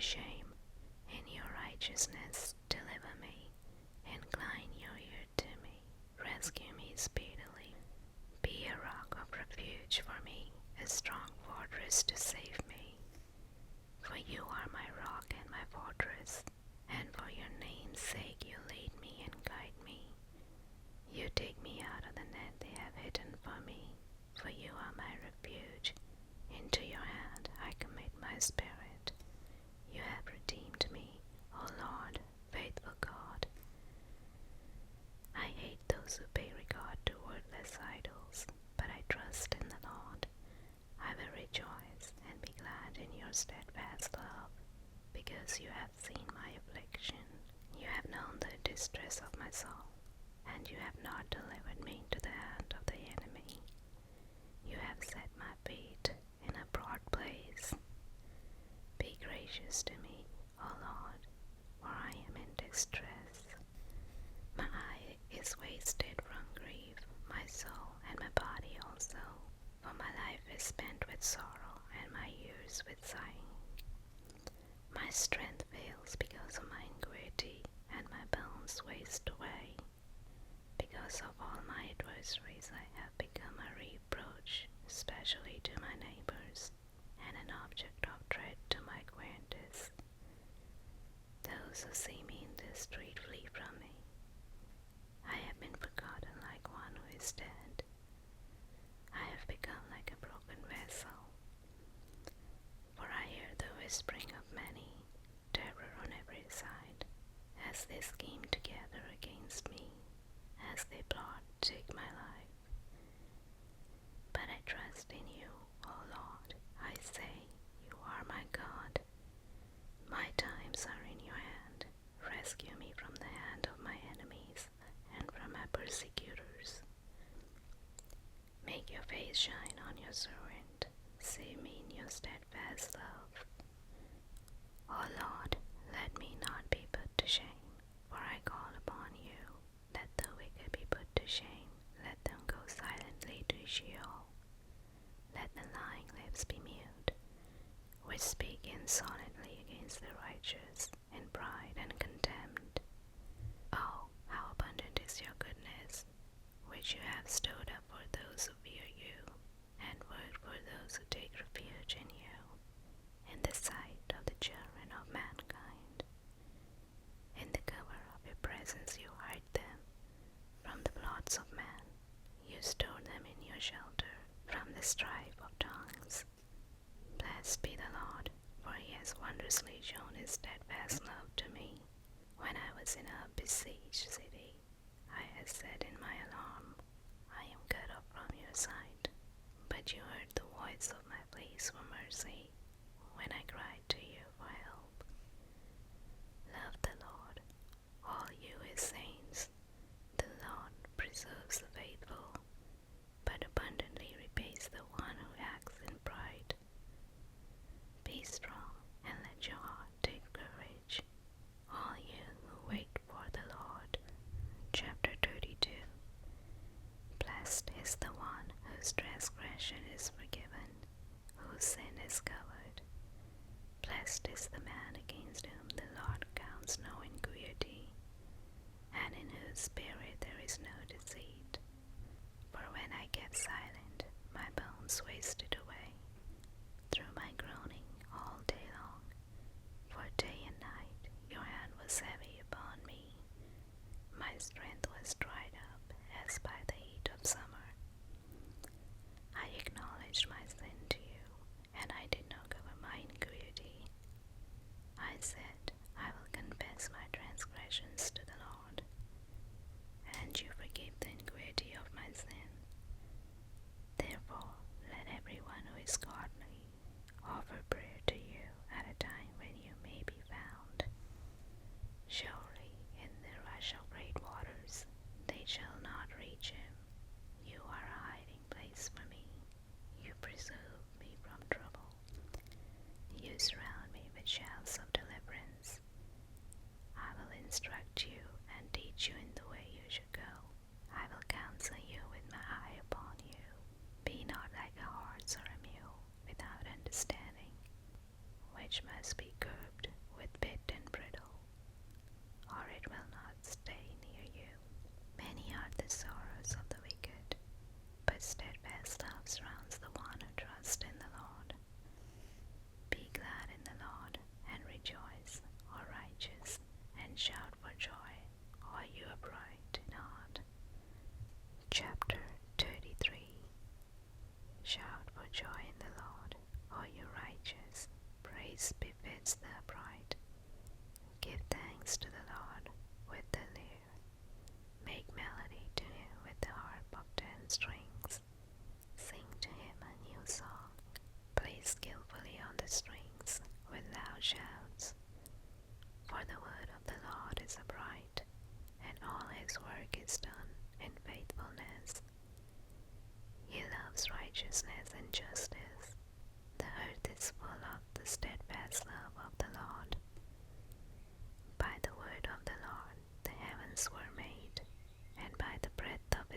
to shame. In your righteousness, deliver me. Incline your ear to me. Rescue me speedily. Be a rock of refuge for me, a strong fortress to save me. For you are my rock and my fortress, and for your name's sake you lead me and guide me. You take me out of the net they have hidden for me, for you are my refuge. Into your hand I commit my spirit. You have redeemed me, O Lord, faithful God. I hate those who pay regard to worthless idols, but I trust in the Lord. I will rejoice and be glad in your steadfast love, because you have seen my affliction. You have known the distress of my soul, and you have not delivered me into the hand of the enemy. You have set my feet in a broad place. Be gracious to me, O Lord, for I am in distress. My eye is wasted from grief, my soul and my body also, for my life is spent with sorrow and my years with sighing. My strength fails because of my iniquity, and my bones waste away. Because of all my adversaries I have become a reproach, especially to my neighbors, and an object of dread to my acquaintance. Those who see me in the street flee from me. I have been forgotten like one who is dead. I have become like a broken vessel. For I hear the whispering of many, terror on every side, as they scheme together against me, as they plot to take my life. But I trust in you, O Lord. I say, you are my God. My times are in your hand. Rescue me from the hand of my enemies and from my persecutors. Make your face shine on your servant. Save me in your steadfast love. O Lord, let me not be put to shame, for I call upon you. Let the wicked be put to shame. Let them go silently to Sheol. Let the lying lips be mute, which speak insolently against the righteous in pride and contempt. Oh, how abundant is your goodness, which you have stored up for those who fear you, and word for those who take refuge in you, in the sight of the children of mankind. In the cover of your presence you hide them from the plots of man. You store them in your shelter from the strife of tongues. Blessed be the Lord, for he has wondrously shown his steadfast love to me. When I was in a besieged city, I had said in my alarm, I am cut off from your sight. But you heard the voice of my pleas for mercy when I cried to you for help. Love the Lord, all you his saints. The Lord preserves the faithful, but abundantly repays the one who acts in pride. Be strong and let your heart take courage, all you who wait for the Lord. Chapter 32. Blessed is the one whose transgression is forgiven, whose sin is covered. Blessed is the man against whom the Lord counts no iniquity, and in whose spirit there is no deceit. For when I kept silent, my bones wasted away, through my groaning all day long. For day and night your hand was heavy upon me. My strength was dried up as by the heat of summer. I acknowledged my sin to you, and I did not cover my iniquity. I said, I will confess my transgressions to the Lord,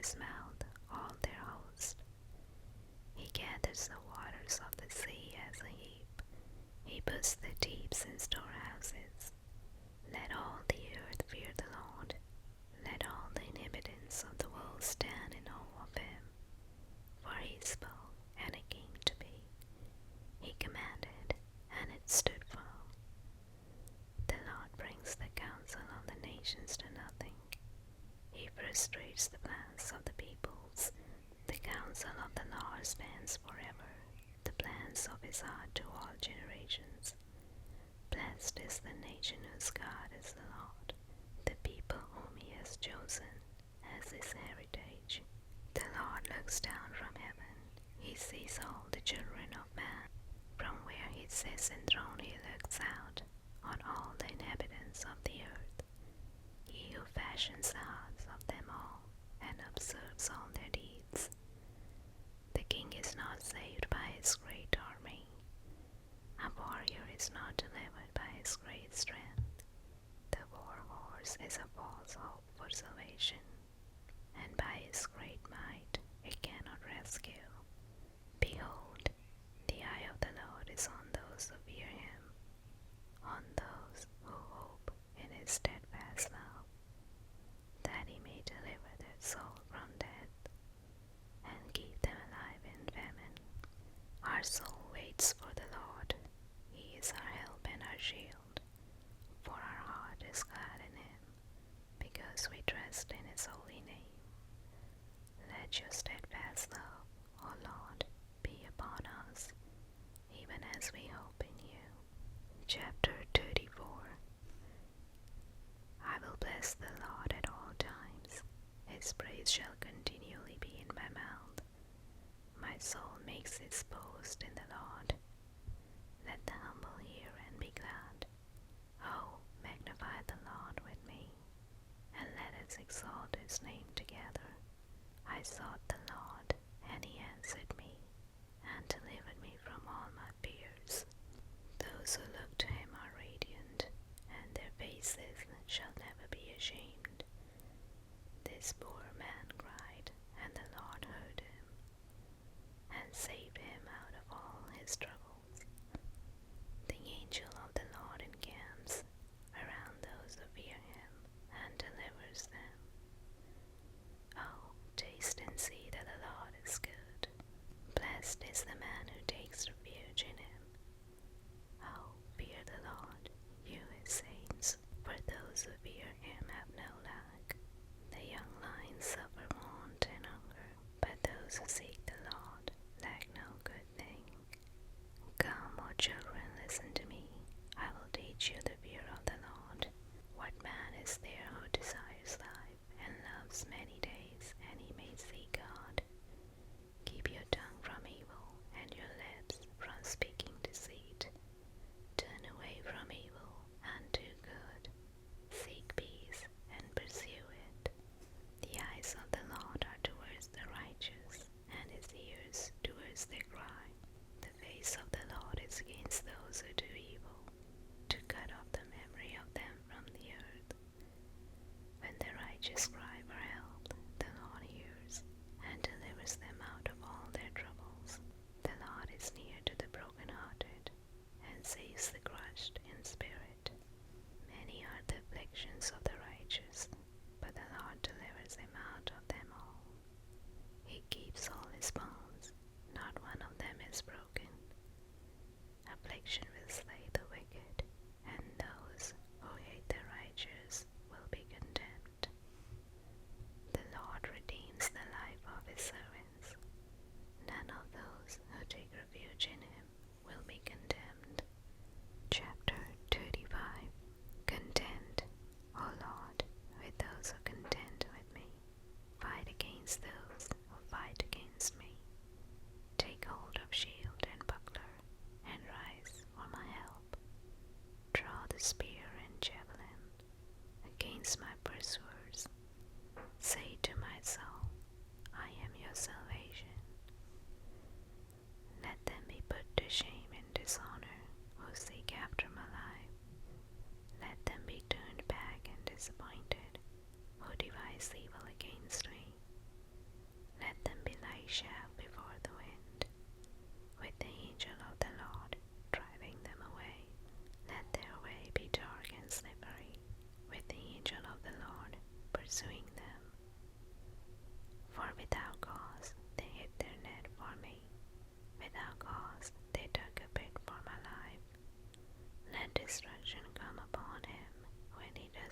his mouth all their host. He gathers the waters of the sea as a heap. He puts the deeps in storehouses. Let all the earth fear the Lord. Let all the inhabitants of the world stand in awe of him. For he spoke, and it came to be. He commanded, and it stood firm. The Lord brings the counsel of the nations to nothing. He frustrates the plans of the peoples. The counsel of the Lord stands forever, the plans of his heart to all generations. Blessed is the nation whose God is the Lord, the people whom he has chosen as his heritage. The Lord looks down from heaven. He sees all the children of man. From where he sits enthroned he looks out on all the inhabitants of the earth. He who fashions the hearts of them all and observes all their deeds. The king is not saved by his great army. A warrior is not delivered by his great strength. The war horse is a false hope for salvation, and by his great might it cannot rescue. Behold, the eye of the Lord is on those who fear him, on those who hope in his steadfast love, that he may deliver their soul from death and keep them alive in famine. Our soul waits for the Lord. He is our help and our shield, for our heart is glad in him, because we trust in his holy name. Let your steadfast love, O Lord, be upon us, even as we hope in you. Chapter 34. I will bless the Lord at all times. His praise shall continually be in my mouth. My soul makes its boast in the Lord. Let the humble hear and be glad. Oh, magnify the Lord with me, and let us exalt his name together. I sought the Lord, and he answered me, and delivered me from all my fears. Those who look to him are radiant, and their faces shall never be ashamed. This poor man cried, and the Lord heard him, and saved him out of all his troubles. The angel of the Lord encamps around those who fear him, and delivers them. Oh, taste and see that the Lord is good. Blessed is the man who takes refuge in him. Oh, fear the Lord, you his saints, for those who fear him have no lack. The young lions suffer want and hunger, but those who seek the Lord lack no good thing. Come, O children, listen to me. I will teach you the fear of the Lord. What man is there who desires life and loves many days, and he may see God? Keep your tongue from evil and your lips from speaking deceit. Turn away from evil and do good. Seek peace and pursue it. The eyes of the Lord are towards the righteous, and his ears towards their cry. The face of the Lord is against those who do evil, to cut off the memory of them from the earth. When the righteous cry for help, the Lord hears and delivers them out of all their troubles. The Lord is near to the brokenhearted and saves the crushed in spirit. Many are the afflictions of the righteous, but the Lord delivers him out of them all. He keeps all his bones, not one of them is broken. Affliction will slay the wicked, and those who hate the righteous will be condemned. The Lord redeems the life of his servants. None of those who take refuge in him will be condemned. Chapter 35. Contend, O Lord, with those who contend with me. Fight against those who fight against me. Take hold of shield and buckler, and rise for my help. Draw the spear and javelin against my pursuers. Say to my soul, I am your salvation. Let them be put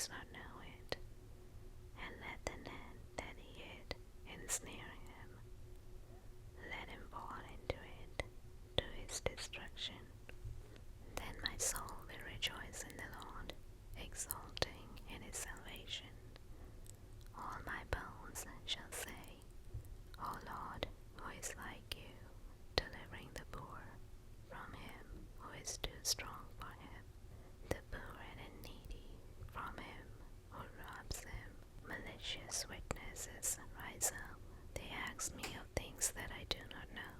does not know it, and let the net that he hid ensnare him. Let him fall into it, to his destruction. Then my soul will rejoice in the Lord, exulting in his salvation. All my bones shall say, O Lord, who is like you, delivering the poor from him who is too strong for him, the poor and needy from him who robs him. Malicious witnesses rise up. They ask me of things that I do not know.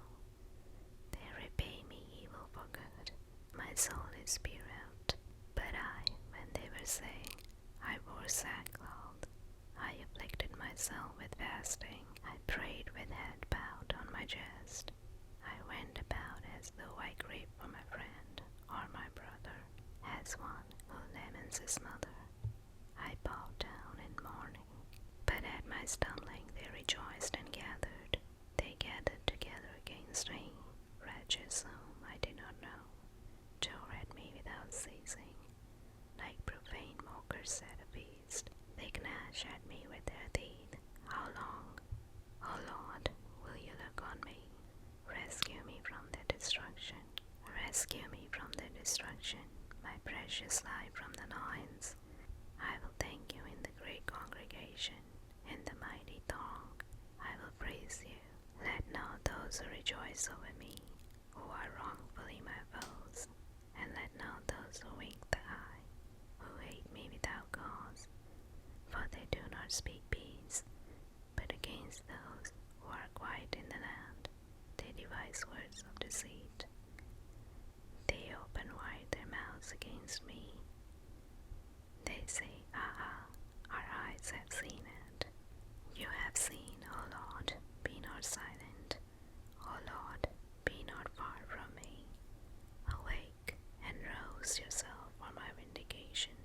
They repay me evil for good. My soul is bereft. But I, when they were saying, I wore sackcloth, I afflicted myself with fasting. I prayed with head bowed on my chest. I went about as though I grieved for my friend or my brother, as one who laments his mother. I bowed down in mourning, but at my stumbling they rejoiced and gathered. They gathered together against me, wretches whom I did not know, tore at me without ceasing, like profane mockers at a feast. They gnash at me with their teeth. How long, O Lord, will you look on me? Rescue me from their destruction. Rescue me from their destruction, my precious life from the lions. I will thank you in the great congregation, in the mighty throng. I will praise you. Let not those who rejoice over me, who are wrongfully my foes, and let not those who wink the eye, who hate me without cause, for they do not speak peace, but against those who are quiet in the land, they devise words of deceit. They open wide their mouths against me. They say, Aha, our eyes have seen it. You have seen, O Lord, be not silent. O Lord, be not far from me. Awake and rouse yourself for my vindication,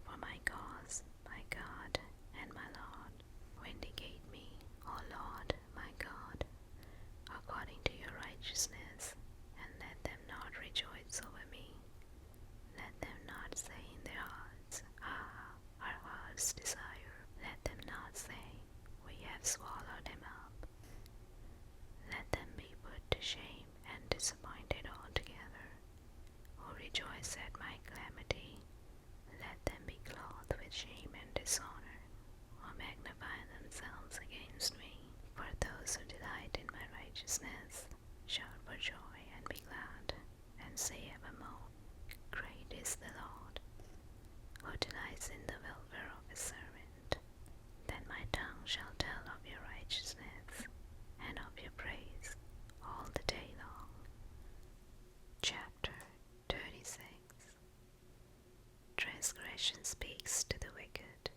for my cause, my God and my Lord. Vindicate me, O Lord, my God, according to your righteousness, and let them not rejoice over me. Let them not say in their hearts, Ah, our heart's desire. Let them not say, We have swallowed him up. Let them be put to shame and disappointed altogether, who rejoice at my calamity. Let them be clothed with shame and dishonor, who magnify themselves against me. For those who delight in my righteousness shout for joy and be glad, and say evermore, Great is the Lord, who delights in the welfare of his servant. Then my tongue shall tell of your righteousness, and of your praise all the day long. Chapter 36. Transgression speaks to the wicked,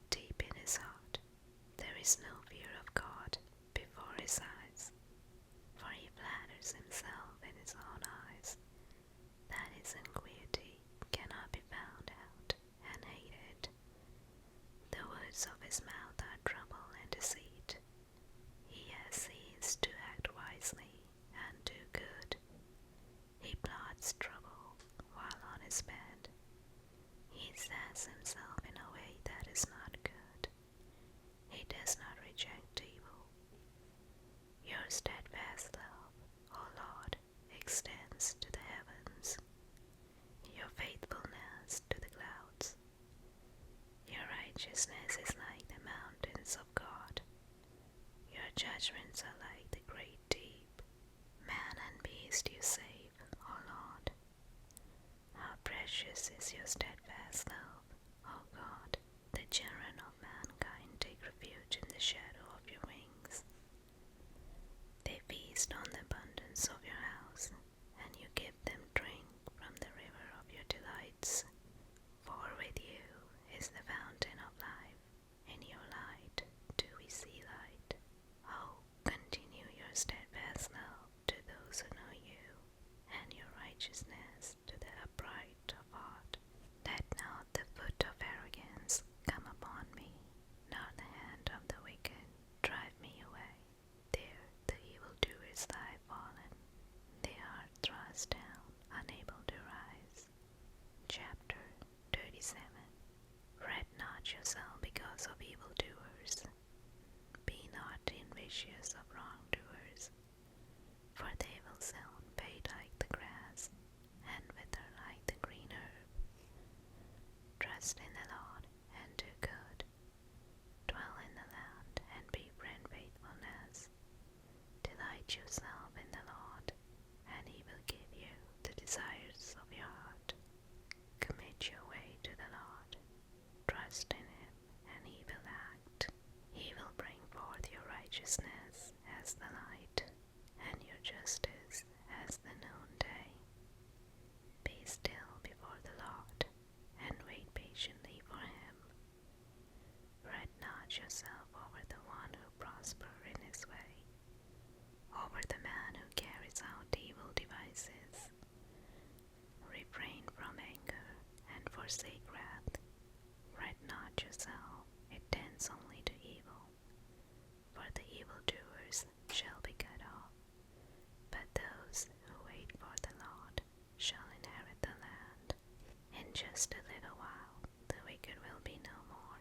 deep in his heart. There is no fear of God before his eyes, for he flatters himself in his own eyes, that his iniquity cannot be found out and hated. The words of his mouth are trouble and deceit. He has ceased to act wisely and do good. He plots trouble while on his bed. He sets himself in a way that is not good. He does not reject evil. Your steadfast love, O Lord, extends to the heavens, your faithfulness to the clouds. Your righteousness is like the mountains of God. Your judgments are like the great deep. Man and beast you save, O Lord. How precious is your steadfast love, O God. The children of mankind take refuge in the shadow of your wings. They feast on the abundance of your house, and you give them drink from the river of your delights. For with you is the fountain of life. In your light do we see light. Oh, continue your steadfast love to those who know you, and your righteousness to the upright of heart. Let not the foot of arrogance come upon me, nor the hand of the wicked. gracious of wrongdoers, for they will soon fade like the grass, and wither like the green herb. Trust in the Lord and do good. Dwell in the land and befriend faithfulness. Delight yourself in the Lord, and he will give you the desires of your heart. Commit your way to the Lord. Trust in him, and he will act. He will bring forth your righteousness as the light, and your justice as the noonday. Be still before the Lord, and wait patiently for him. Fret not yourself over the one who prospers in his way, over the man who carries out evil devices. Refrain from anger and forsake wrath. Fret not yourself, it tends only to evil. For the evildoers shall be cut off, but those who wait for the Lord shall inherit the land. In just a little while the wicked will be no more.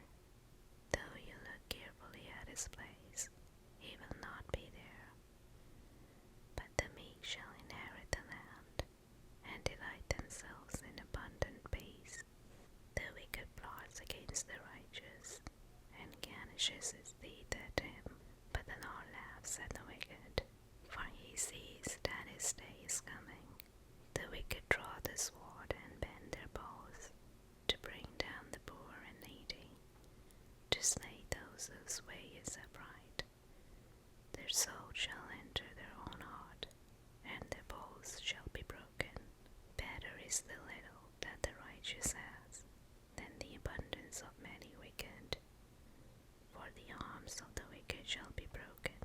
Though you look carefully at his place, he will not be there. But the meek shall inherit the land, and delight themselves in abundant peace. The wicked plots against the righteous, and garnishes his teeth at him, but the Lord laughs at the wicked, for he sees that his day is coming. The wicked draw the sword and bend their bows, to bring down the poor and needy, to slay those whose way is upright. Their soul shall enter their own heart, and their bows shall be broken. Better is the little that the righteous has, than the abundance of many wicked. For the arms of the wicked shall be broken,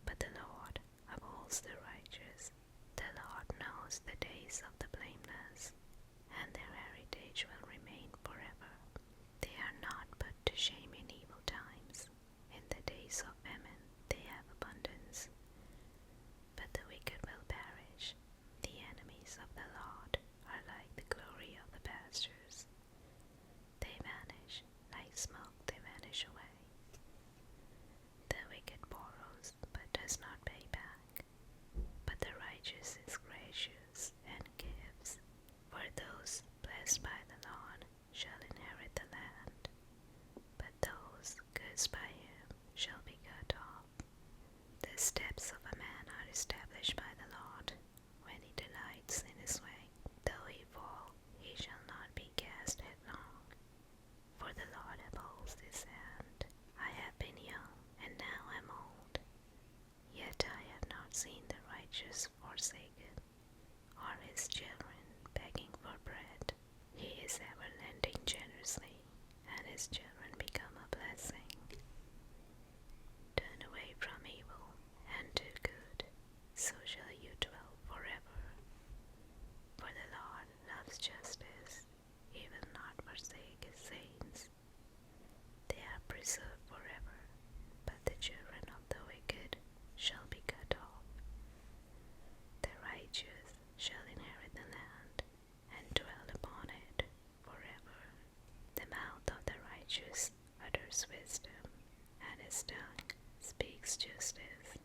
but the Lord upholds the righteous. The Lord knows the days of the blameless, and their heritage will remain forever. They are not put to shame in evil times. In the days of famine they have abundance, but the wicked will perish. The enemies of the Lord are like the glory of the pastures. They vanish, like smoke they vanish away. The wicked borrows, but does not pay back, but the righteous is gracious and gives. For those blessed by the Lord shall inherit the land, but those cursed by him shall be cut off. The steps of a man are established by the Lord, when he delights in his way. Though he fall, he shall not be cast headlong, for the Lord upholds his hand. I have been young, and now am old, yet I have not seen the righteous forsaken, or his children begging for bread. He is ever lending generously, and his children become a blessing. Turn away from evil and do good, so shall you dwell forever. For the Lord loves justice, he will not forsake his saints. They are preserved forever, but the children of the wicked shall be cut off. The righteous shall inherit the land, and dwell upon it forever. The mouth of the righteous utters wisdom, and his tongue speaks justice.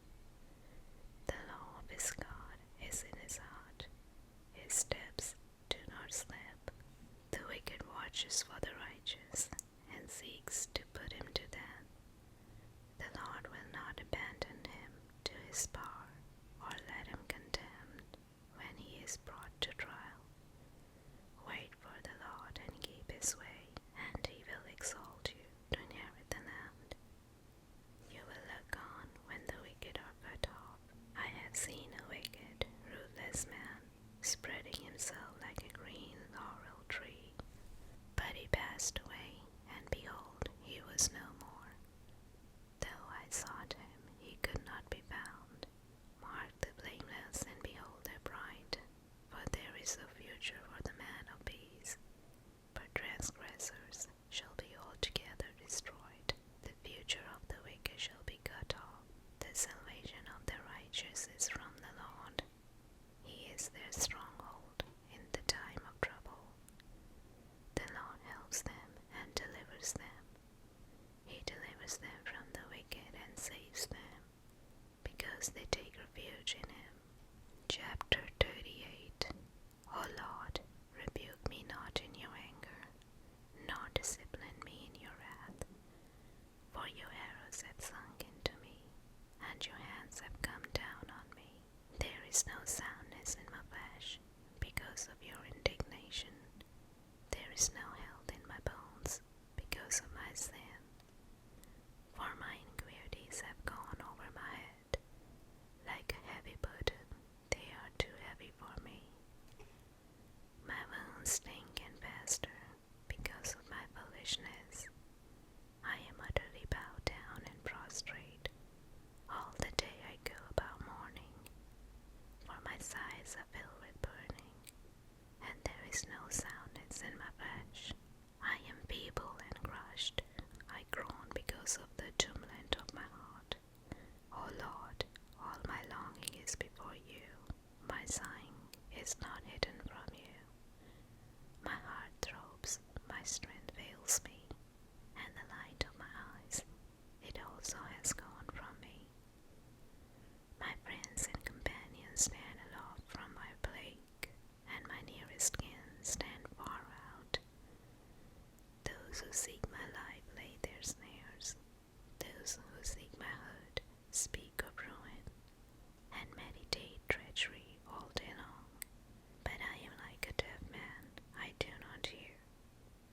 The law of his God is in his heart, his steps do not slip. The wicked watches for the righteous, and seeks to put him to death. The Lord will not abandon him to his power, or let him condemned when he is brought to trial. Wait for the Lord and keep his way, and he will exalt you to inherit the land. You will look on when the wicked are cut off. I have seen a wicked, ruthless man spreading himself like a green laurel tree. But he passed away, and behold, he was no more. Though I sought him, he could not be found. because they take refuge in him. Chapter 38. O Lord, rebuke me not in your anger, nor discipline me in your wrath. For your arrows have sunk into me, and your hands have come down on me. There is no soundness in my flesh, because of your indignation. There is no health in my bones, because of my sin. For my iniquities have gone over my head. Like a heavy burden, they are too heavy for me. My wounds stink and fester, because of my foolishness. I am utterly bowed down and prostrate. All the day I go about mourning, for my sides are filled with burning, and there is no soundness in my flesh. I am feeble and crushed. I groan because of the tumult of my heart. O Lord, all my longing is before you. My sighing is not hidden from you. My heart throbs, my strength fails me, and the light of my eyes, it also has gone from me. My friends and companions stand aloft from my plague, and my nearest kin stand far out. Those who seek my life lay their snares. Those who seek my hurt speak of ruin, and meditate treachery all day long. But I am like a deaf man, I do not hear,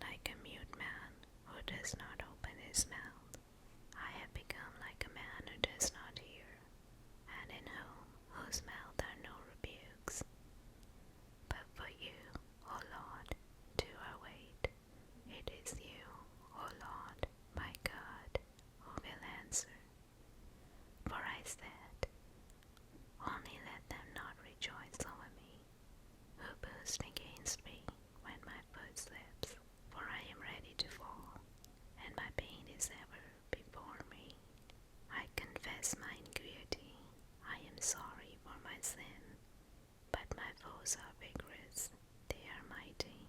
like a mute man who does not open his mouth. I have become like a man who does not hear, and in whose mouth are no rebukes. But for you, O Lord, do I wait. It is you, O Lord, my God, who will answer. For I said, only let them not rejoice over me, who boast against me when my foot slips. For I am ready to fall, and my pain is ever before me. I confess my iniquity. I am sorry for my sin. But my foes are vigorous, they are mighty,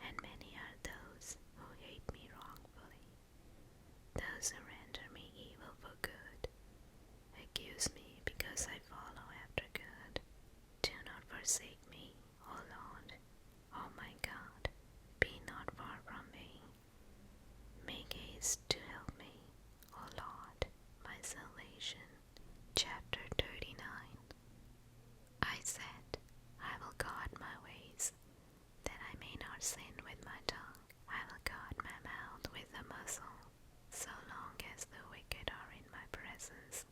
and many are those who hate me wrongfully. Those who render me evil for good accuse me because I follow after good. Do not forsake me, O Lord. O my God, be not far from me. Make haste to help me, O Lord, my salvation. Chapter 39. I said, I will guard my ways, that I may not sin with my tongue. I will guard my mouth with a muzzle, so long as the wicked are in my presence.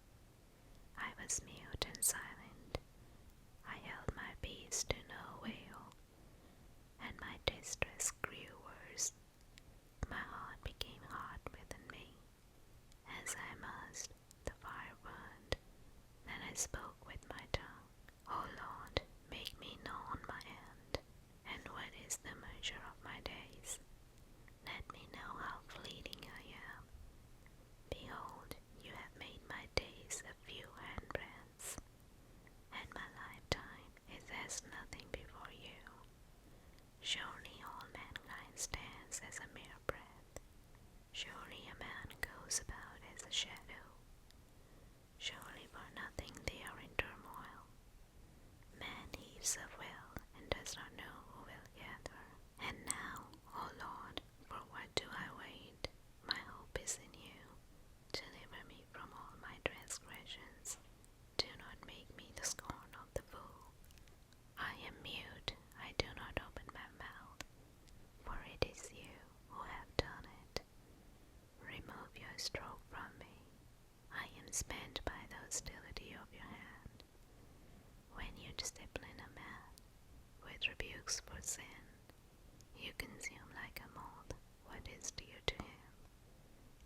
I was mute and silent. I held my peace to no avail, and my distress grew worse. My heart became hot within me. As I mussed, the fire burned. Then I spoke with my tongue. O Lord, make me known my end, and what is the measure of my days. Let me know how fleeting I am. Behold, you have made my days a few handbreadths, and my lifetime is as nothing before you. Surely all mankind stands as a mere breath. Surely a man goes about as a shadow. Surely for nothing they are in turmoil. Man heaves a well and does not know who will gather. And now, O Lord, for what do I wait? My hope is in you. Deliver me from all my transgressions. Do not make me the scorn of the fool. I am mute, I do not open my mouth, for it is you who have done it. Remove your stroke from me. I am spent by the hostility of your hand. When you discipline a man with rebukes for sin, you consume like a moth what is dear to him.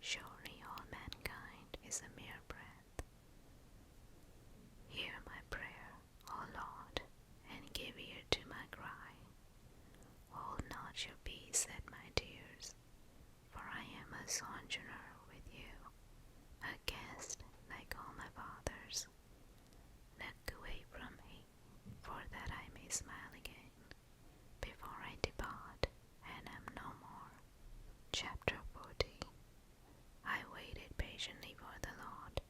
Surely all mankind is a mere breath. Hear my prayer, O Lord, and give ear to my cry. Hold not your peace at my tears, for I am a sojourner with you, a guest like all my fathers. Look away from me, for that I may smile again, before I depart and am no more. Chapter 40. I waited patiently for the Lord.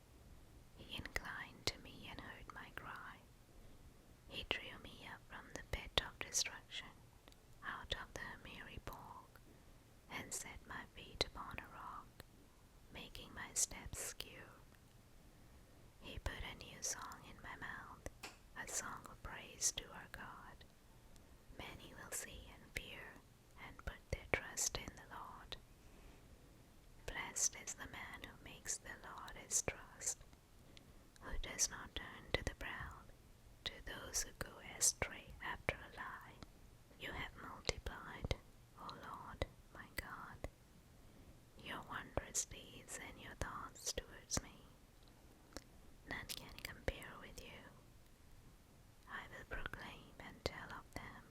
praise to our God. Many will see and fear and put their trust in the Lord. Blessed is the man who makes the Lord his trust, who does not turn to the proud, to those who go astray after a lie. You have multiplied, O Lord, my God, your wondrous deeds and your thoughts towards me. None can compare with you. I will proclaim and tell of them,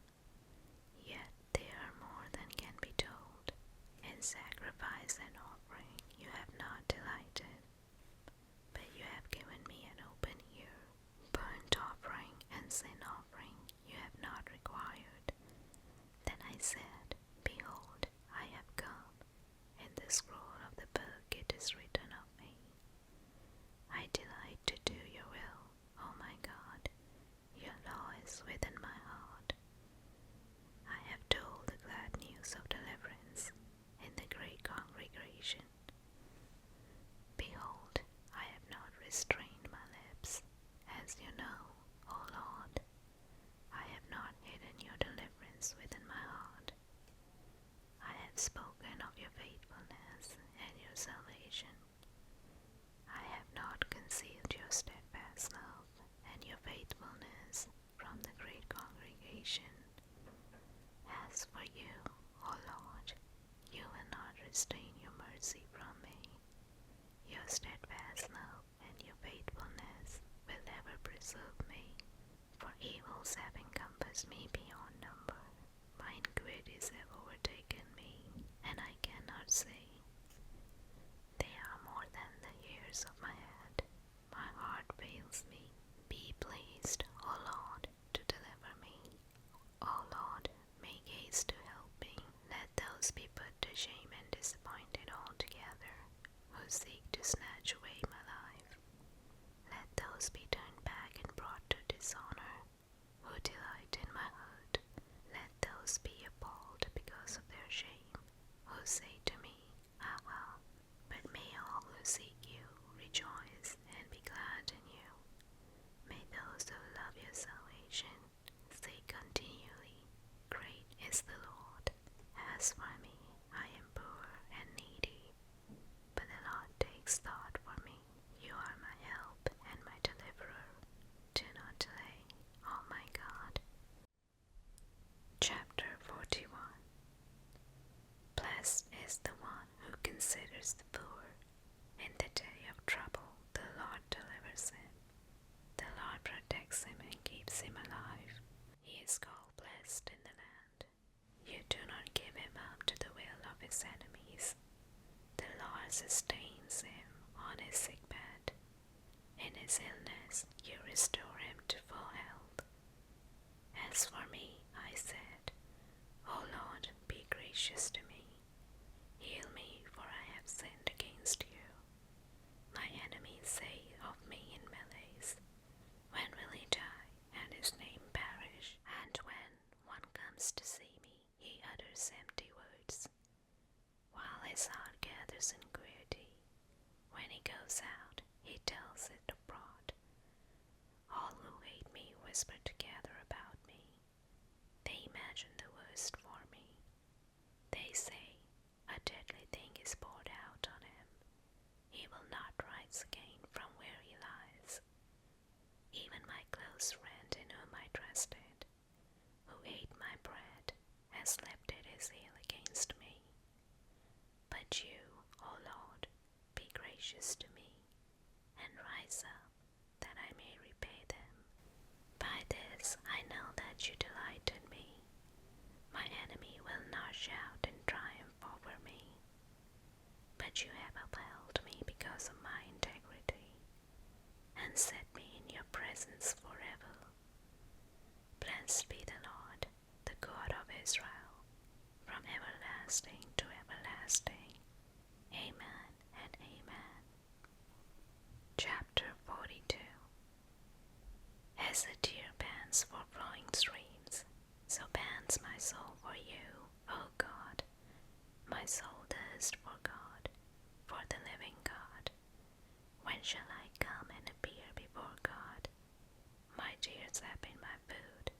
yet they are more than can be told. In sacrifice and offering you have not delighted, but you have given me an open ear. Burnt offering and sin offering you have not required. Then I said, Behold, I have come. In the scroll of the book it is written of me. I delight to do your will, O my God. Your law is within my heart. I have told the glad news of deliverance in the great congregation. Behold, I have not restrained my lips, as you know, O Lord. I have not hidden your deliverance within my heart. I have spoken of your faithfulness and your salvation. I have not concealed your steadfast love and your faithfulness from the great congregation. As for you, O Lord, you will not restrain your mercy from me. Your steadfast love and your faithfulness will ever preserve me, for evils have encompassed me beyond number. My iniquities have overtaken me, and I cannot say. They are more than the hairs of my head. My heart fails me. Be pleased, O Lord, to deliver me. O Lord, make haste to help me. Let those be put to shame and disappointed altogether, who seek to snatch away my life. Let those be turned back and brought to dishonor, who delight in my hurt. Let those be appalled because of their shame, who say to me, Ha ha. But may all who seek you rejoice and be glad in you. May those who love your salvation say continually, Great is the Lord. As for me, I am poor and needy, but the Lord takes thought for me. You are my help and my deliverer. Do not delay, O my God. Chapter 41. Blessed is the one who considers the poor. In the day of trouble, the Lord delivers him. The Lord protects him and keeps him alive. He is called blessed in the land. You do not give him up to the will of his enemies. The Lord sustains him on his sick bed. In his illness, you restore him to full health. As for me, I said, O Lord, be gracious to me. Heal me, for I have sinned against you. My enemies say of me in malaise, When will he die, and his name perish? And when one comes to see me, he utters empty words, while his heart gathers iniquity. When he goes out, he tells it abroad. All who hate me whisper together about me. They imagine the worst for me. They say, A deadly thing is poured out on him. He will not rise again from where he lies. Even my close friend in whom I trusted, who ate my bread, has lifted his heel against me. But you, O Lord, be gracious to me, and rise up, that I may repay them. By this I know that you delight in me. My enemy will not shout in triumph over me. But you have upheld me because of my integrity, and set me in your presence forever. Blessed be the Lord, the God of Israel, from everlasting to everlasting. Amen and amen. Chapter 42. As a deer pants for flowing streams, so pants my soul for you, O God. My soul thirsts for God, for the living God. When shall I come and appear before God? My tears have been my food,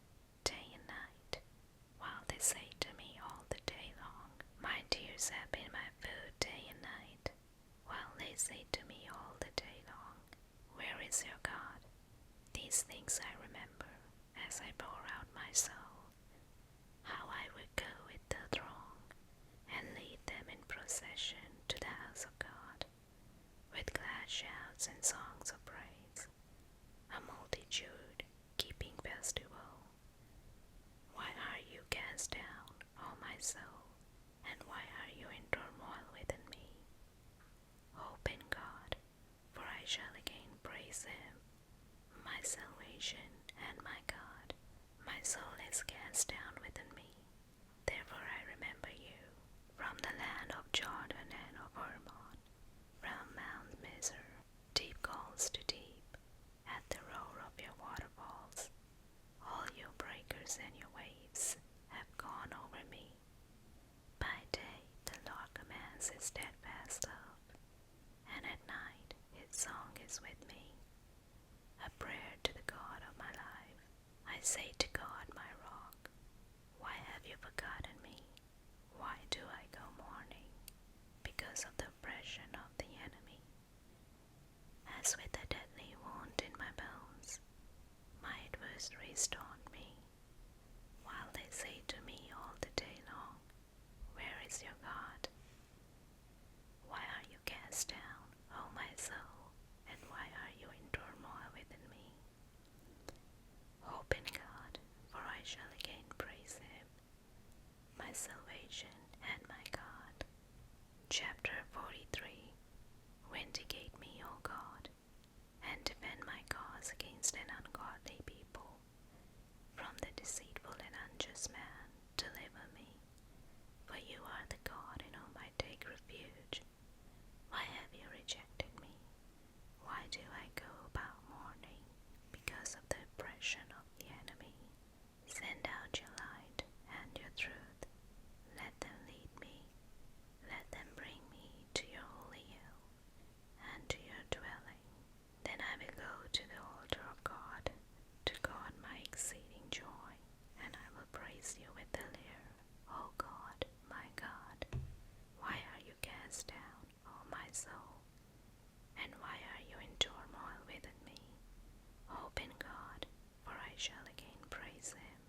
cast down within me. Therefore I remember you from the land of Jordan and of Hermon, from Mount Mizar. Deep calls to deep at the roar of your waterfalls. All your breakers and your waves have gone over me. By day the Lord commands his steadfast love, and at night his song is with me, a prayer to the God of my life. I say to God, my rock, why have you forgotten me? Why do I go mourning because of the oppression of the enemy? As with a deadly wound in my bones, my adversaries taunt me, while they say to me all the day long, where is your God? Why are you cast down, O my soul, and why are you in turmoil within me? Hope in God, for I shall again praise him, my salvation and my God. Chapter 43. Vindicate me, O God, and defend my cause against an ungodly people. From the deceitful and unjust man, deliver me. For you are the God in whom I take refuge. Why have you rejected me? Why do I go about mourning because of the oppression of the enemy? Send out your light and your truth. Let them lead me. Let them bring me to your holy hill and to your dwelling. Then I will go to the altar of God, to God my exceeding joy, and I will praise you with the lyre. O God, my God, why are you cast down, O my soul? And why are you in turmoil within me? Hope in God, for I shall again praise him,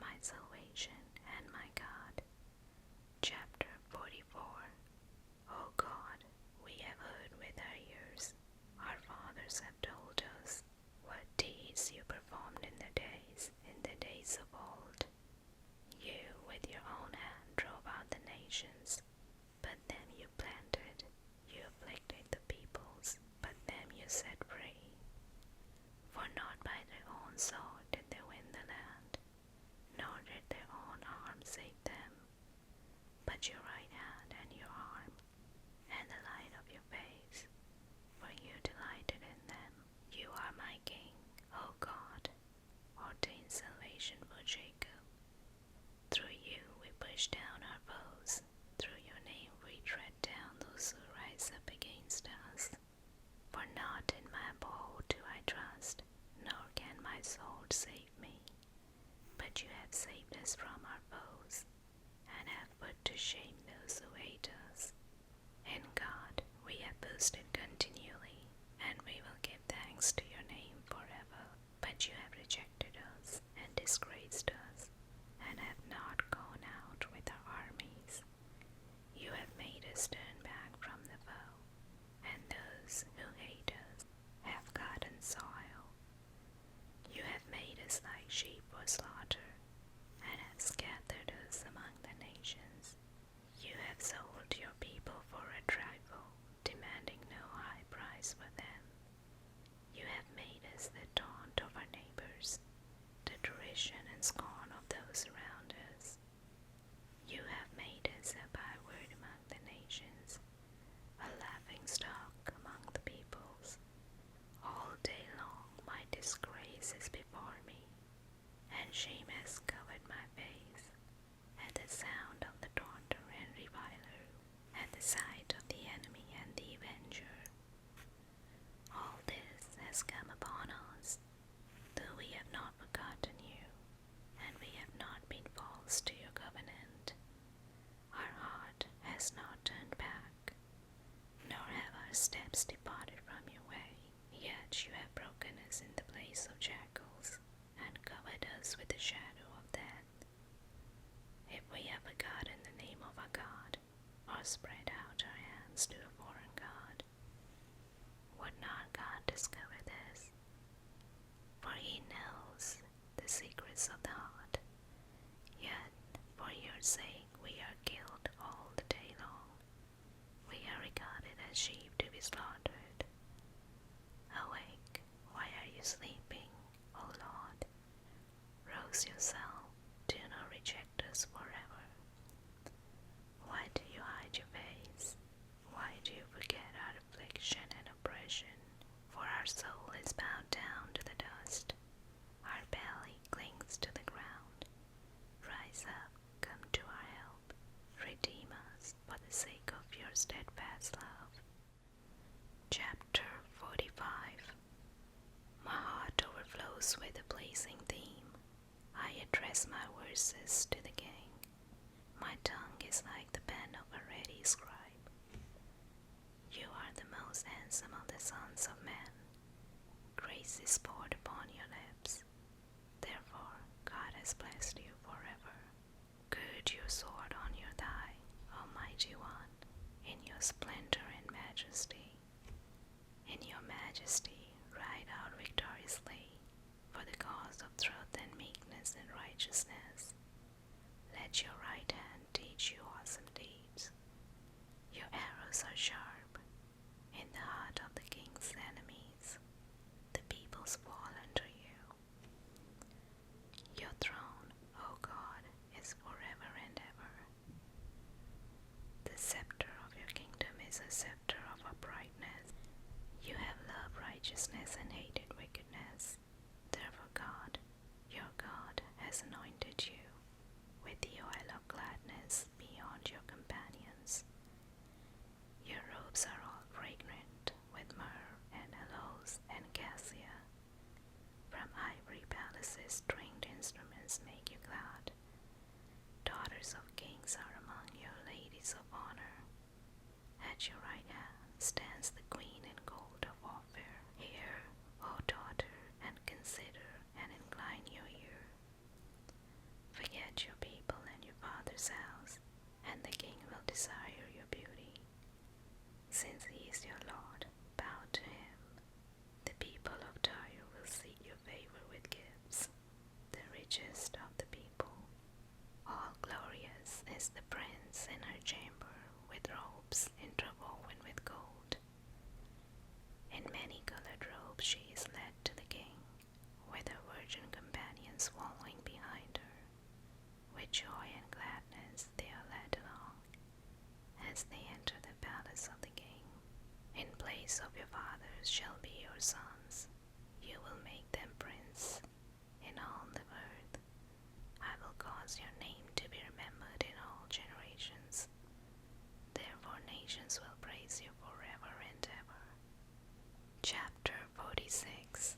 my salvation and my God. Chapter 44. O God, we have heard with our ears, our fathers have told us, what deeds you performed in the days of old. You with your own hand drove out the nations, but them you planted. You afflicted the peoples, but them you set free. For not by their own sword did they win the land, nor did their own arm save them, but your right hand and your arm, and the light of your face, for you delighted in them. You are my King, O God, ordained salvation for Jacob. Through you we push down our foes, through your name we tread down those who rise up against us. For not in my bow do I trust, nor can my sword save me. But you have saved us from our foes, and have put to shame those who hate us. In God we have boasted continually, and we will give thanks to your name forever. But you have rejected us, and disgraced us, and have not gone out with our armies. You have made us turn back from the foe, and those who hate us have gotten soil. You have made us like sheep for slaughter, and have scattered us among the nations. You have sold your people for a trifle, demanding no high price for them. You have made us the taunt of our neighbors, the derision and scorn of those around us. You have made us a byword among the nations, a laughing stock among the peoples. All day long my disgrace is before me, and shame has covered my face, at the sound of the taunter and reviler, at the sight of the enemy and the avenger. All this has come upon us, though we have not forgotten you, and we have not been false to your covenant. Our heart has not turned back, nor have our steps departed from your way. Yet you have broken us in the place of jackals, and covered us with the shadow of death. If we have forgotten the name of our God, or spread out our hands to a foreign God, would not God discover this? For he knows the secrets of the heart. Yet for your sake we are killed all the day long. We are regarded as sheep to be slaughtered. Awake, why are you sleeping, O Lord? Rouse yourself, pass my verses to the king. My tongue is like the pen of a ready scribe. You are the most handsome of the sons of men. Grace is poured upon your lips. Therefore, God has blessed you forever. Gird your sword on your thigh, Almighty One, in your splendor and majesty. In your majesty, ride out victoriously, for the cause of truth and meekness and righteousness. Let your right hand teach you awesome deeds. Your arrows are sharp. In the heart of the king's enemies, the peoples fall under you. Your throne, O God, is forever and ever. The scepter of your kingdom is a scepter of uprightness. You have loved righteousness and hated wickedness. Therefore God, your God, has anointed you with the oil of gladness beyond your companions. Your robes are all fragrant with myrrh and aloes and cassia. From ivory palaces stringed instruments make you glad. Daughters of kings are among your ladies of honor. At your right hand stands the queen in gold of Ophir. Hear, O daughter, and consider, and incline your ear. Forget your people and your father's house, and the king will desire your beauty. Since he is your Lord, bow to him. The people of Tyre will seek your favor with gifts, the richest of the people. All glorious is the prince in her chamber, with robes interwoven with gold. In many-colored robes she is led to the king, with her virgin companions following behind her. With joy and gladness they are led along, as they enter the palace of the king. In place of your fathers shall be your sons. You will make them prince in all the earth. I will cause your name to be remembered in all generations. Therefore nations will praise you forever and ever. Chapter 46.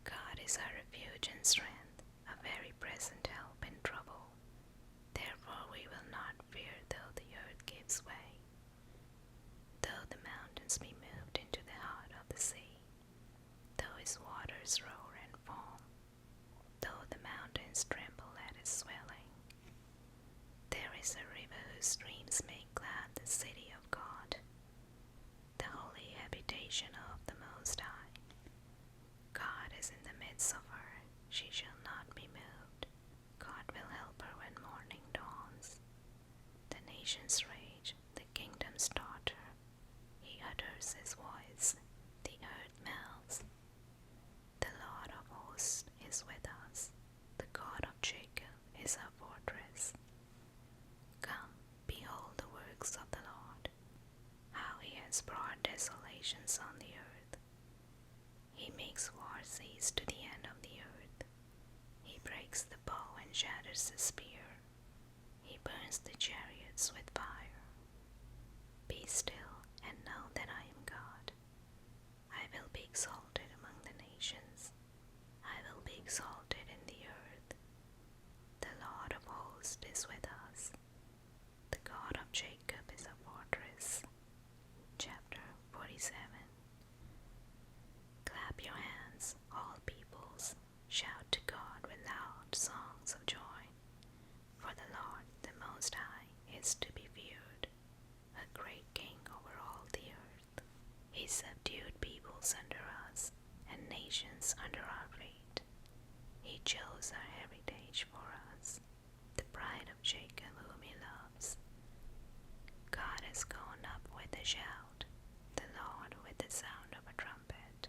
God is our refuge and strength, a very present help in trouble. Therefore we will not fear though the earth gives way, though the mountains be moved into the heart of the sea, though its waters roar and foam, though the mountains tremble at its swelling. There is a river whose streams make glad the city of God, the holy habitation of the Most High. God is in the midst of her, she shall not be moved. God will help her when morning dawns. The nations rage, the kingdoms totter. He utters his voice, the earth melts. The Lord of hosts is with us, the God of Jacob is our fortress. Come, behold the works of the Lord, how he has brought desolations on the earth. He makes war cease to the end of the earth. He breaks the bow and shatters the spear. He burns the chariots with fire. Be still and know that I am God. I will be exalted among the nations. I will be exalted in the earth. The Lord of hosts is with us. The God of Jacob is a fortress. Chapter 47. Clap your hands, all peoples. Shout to God with loud songs of joy. For the Lord, the Most High, is to be feared, a great king over all the earth. He subdued peoples under us, and nations under our feet. He chose our heritage for us, the pride of Jacob whom he loves. God has gone up with a shout, the Lord with the sound of a trumpet.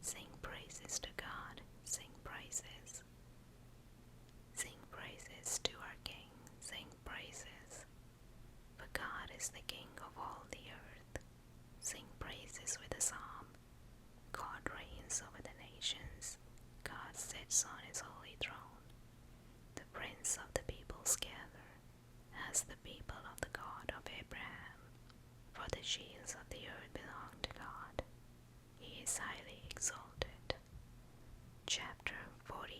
Sing praises to God, sing praises. Sing praises to our King, sing praises. For God is the King of all the earth. Sing praises with a psalm. God reigns over the nations. God sits on his holy throne. The prince of the peoples gather, as the people of the God of Abraham. For the shields of the earth belong to God. He is highly exalted. Chapter 48.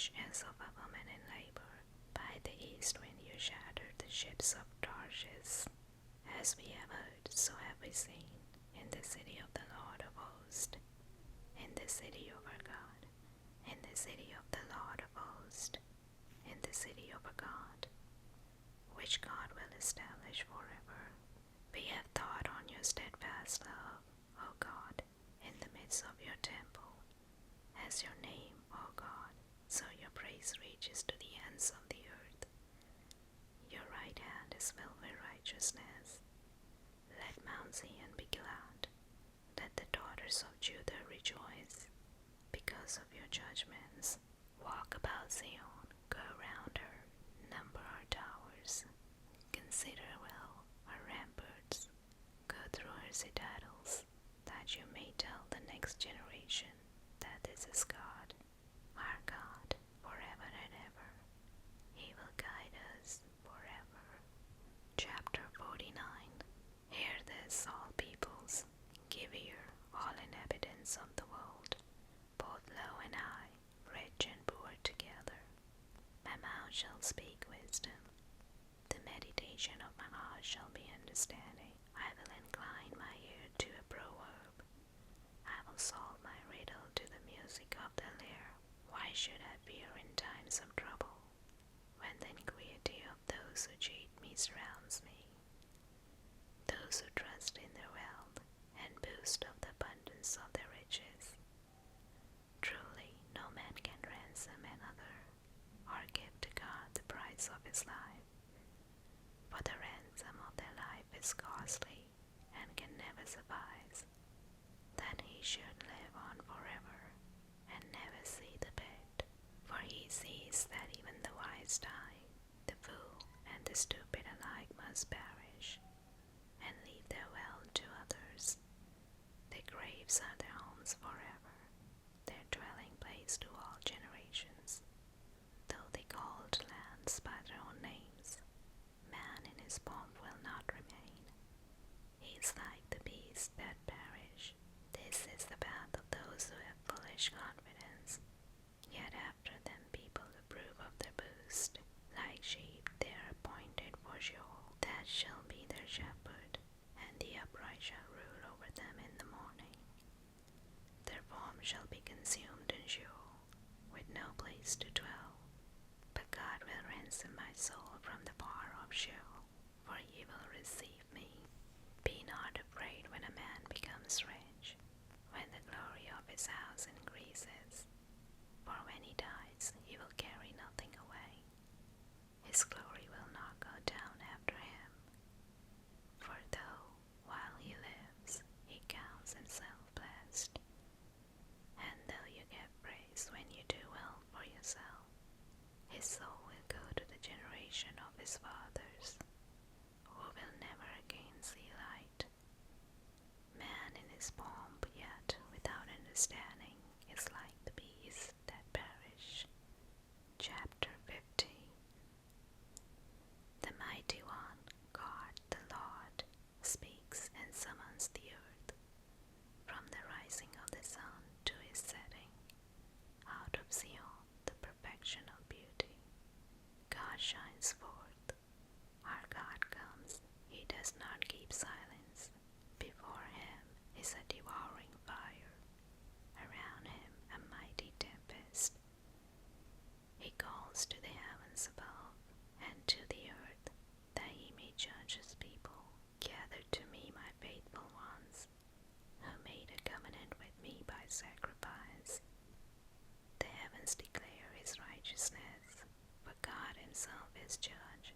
flesh as of a woman in labor. By the east wind you shattered the ships of Tarshish. As we have heard, so have we seen, in the city of the Lord of hosts, in the city of our God, in the city of the Lord of hosts, in the city of our God, which God will establish forever. We have thought on your steadfast love, O God, in the midst of your temple. As your name, O God, so your praise reaches to the ends of the earth. Your right hand is filled with righteousness. Let Mount Zion be glad. Let the daughters of Judah rejoice because of your judgments. Walk about Zion, go around her, number her towers. Consider well her ramparts. Go through her citadels, that you may tell the next generation that this is God, our God, forever and ever. He will guide us forever. Chapter 49. Hear this, all peoples. Give ear, all inhabitants of the world, both low and high, rich and poor together. My mouth shall speak wisdom. The meditation of my heart shall be understanding. I will incline my ear to a proverb. I will solve my riddle to the music of the lyre. Why should I fear in times of trouble, when the iniquity of those who cheat me surrounds me? Those who trust in their wealth and boast of the abundance of their riches. Truly, no man can ransom another, or give to God the price of his life. For the ransom of their life is costly, and can never suffice, that he should live on forever, and never see the pit. For he sees that even the wise die, the fool and the stupid alike must perish, and leave their wealth to others. Their graves are their homes forever, their dwelling place to all generations. Though they called lands by their own names, man in his pomp will not remain. He is like the beasts that perish. This is the path of those who have foolish confidence. Yet after them people approve of their boast. Like sheep they are appointed for Sheol. That shall be their shepherd, and the upright shall rule over them in the morning. Their form shall be consumed in Sheol, with no place to dwell. But God will ransom my soul from the power of Sheol, for he will receive me. Be not afraid when a man becomes rich, when the glory of his house increases. For when he dies, he will carry nothing away. His glory will not go down after him. For though, while he lives, he counts himself blessed, and though you get praise when you do well for yourself, his soul will go to the generation of his fathers, who will never again see light. Man in his pomp, yet without understanding, is like the beasts that perish. Chapter 50. The Mighty One, God the Lord, speaks and summons the earth, from the rising of the sun to his setting. Out of Zion, the perfection of beauty, God shines forth. Our God comes, he does not keep silence. Before him is a devouring fire, around him a mighty tempest. He calls to the heavens above, and to the earth, that he may judge his people. Gather to me my faithful ones, who made a covenant with me by sacrifice. The heavens declare his righteousness, for God himself is judge.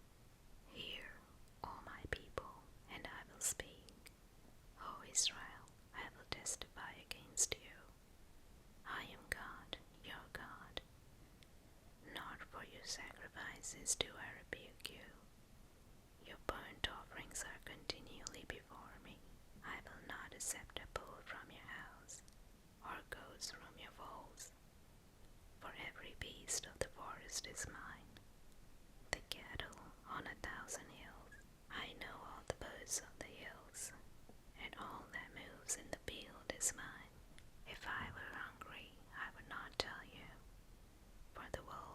Hear, O my people, and I will speak. O Israel, I will testify against you. I am God, your God. Not for your sacrifices do I rebuke you. Your burnt offerings are continually before me. I will not accept a bull from your house, or goats from your folds. For every beast of the forest is mine, the cattle on 1,000 hills. I know all the birds of the hills, and all that moves in the field is mine. If I were hungry, I would not tell you, for the wolf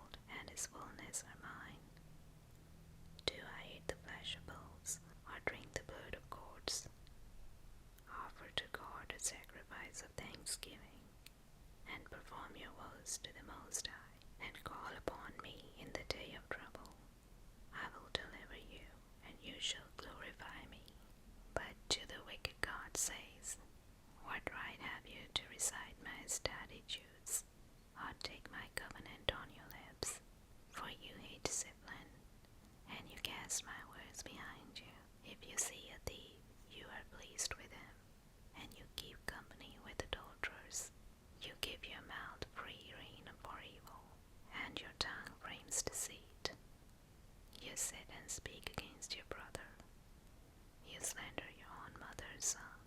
your woes to the Most High, and call upon me in the day of trouble. I will deliver you, and you shall glorify me. But to the wicked God says, what right have you to recite my statutes, or take my covenant on your lips? For you hate discipline, and you cast my words behind you. If you see a thief, you are pleased with him, and you keep company with adulterers. You give your mouth free rein for evil, and your tongue frames deceit. You sit and speak against your brother. You slander your own mother's son.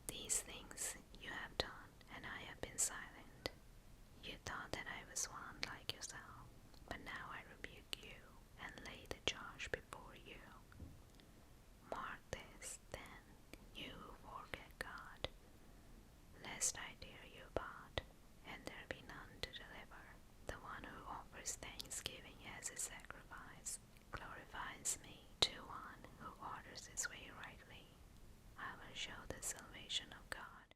These things you have done, and I have been silent. You thought that I was one like yourself, but now I rebuke you and lay the charge before you. Mark this, then, you who forget God, lest I tear you apart, and there be none to deliver. The one who offers thanksgiving as a sacrifice